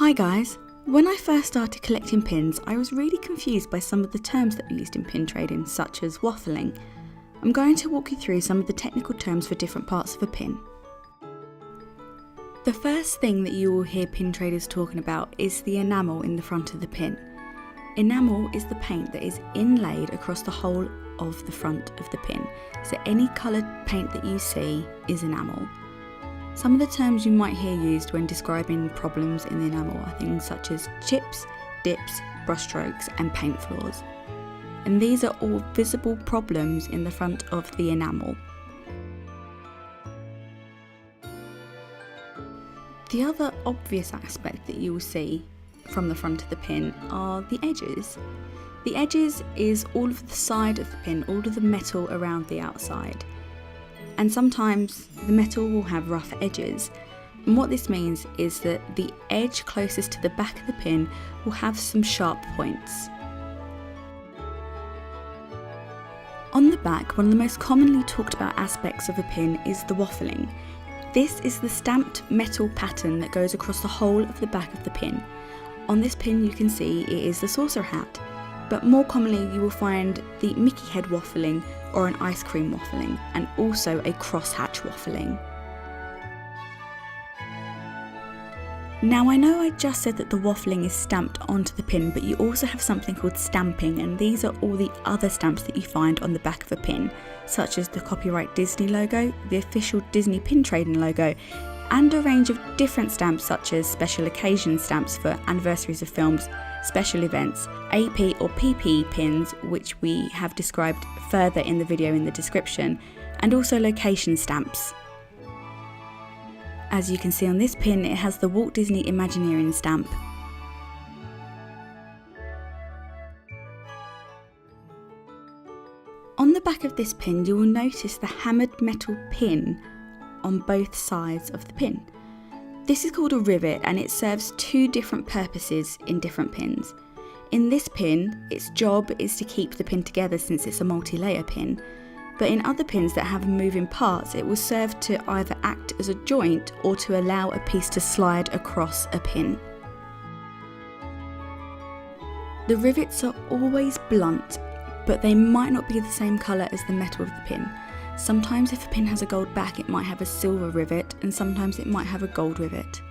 Hi guys! When I first started collecting pins, I was really confused by some of the terms that are used in pin trading, such as waffling. I'm going to walk you through some of the technical terms for different parts of a pin. The first thing that you will hear pin traders talking about is the enamel in the front of the pin. Enamel is the paint that is inlaid across the whole of the front of the pin, so any coloured paint that you see is enamel. Some of the terms you might hear used when describing problems in the enamel are things such as chips, dips, brushstrokes and paint flaws. And these are all visible problems in the front of the enamel. The other obvious aspect that you will see from the front of the pin are the edges. The edges is all of the side of the pin, all of the metal around the outside. And sometimes the metal will have rough edges. And what this means is that the edge closest to the back of the pin will have some sharp points. On the back, one of the most commonly talked about aspects of a pin is the waffling. This is the stamped metal pattern that goes across the whole of the back of the pin. On this pin you can see it is the saucer hat, but more commonly you will find the Mickey head waffling or an ice cream waffling, and also a crosshatch waffling. Now I know I just said that the waffling is stamped onto the pin, but you also have something called stamping, and these are all the other stamps that you find on the back of a pin, such as the copyright Disney logo, the official Disney pin trading logo, and a range of different stamps such as special occasion stamps for anniversaries of films, special events, AP or PP pins, which we have described further in the video in the description, and also location stamps. As you can see on this pin, it has the Walt Disney Imagineering stamp. On the back of this pin you will notice the hammered metal pin on both sides of the pin. This is called a rivet and it serves two different purposes in different pins. In this pin, its job is to keep the pin together since it's a multi-layer pin, but in other pins that have moving parts it will serve to either act as a joint or to allow a piece to slide across a pin. The rivets are always blunt, but they might not be the same colour as the metal of the pin. Sometimes if a pin has a gold back it might have a silver rivet, and sometimes it might have a gold rivet.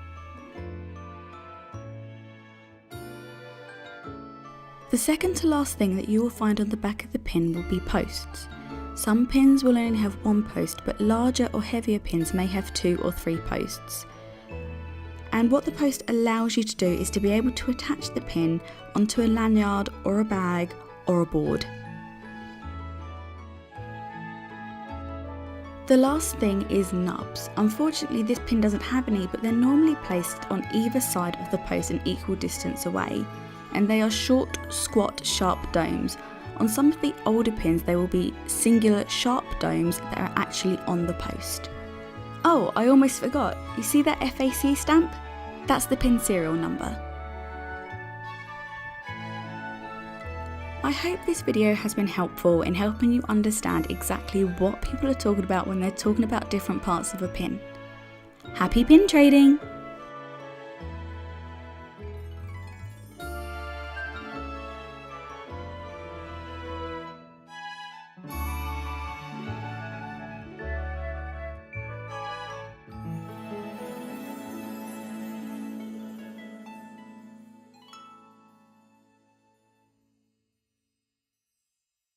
The second to last thing that you will find on the back of the pin will be posts. Some pins will only have one post, but larger or heavier pins may have 2 or 3 posts. And what the post allows you to do is to be able to attach the pin onto a lanyard or a bag or a board. The last thing is nubs. Unfortunately this pin doesn't have any, but they're normally placed on either side of the post an equal distance away, and they are short, squat, sharp domes. On some of the older pins there will be singular sharp domes that are actually on the post. Oh, I almost forgot. You see that FAC stamp? That's the pin serial number. I hope this video has been helpful in helping you understand exactly what people are talking about when they're talking about different parts of a pin. Happy pin trading!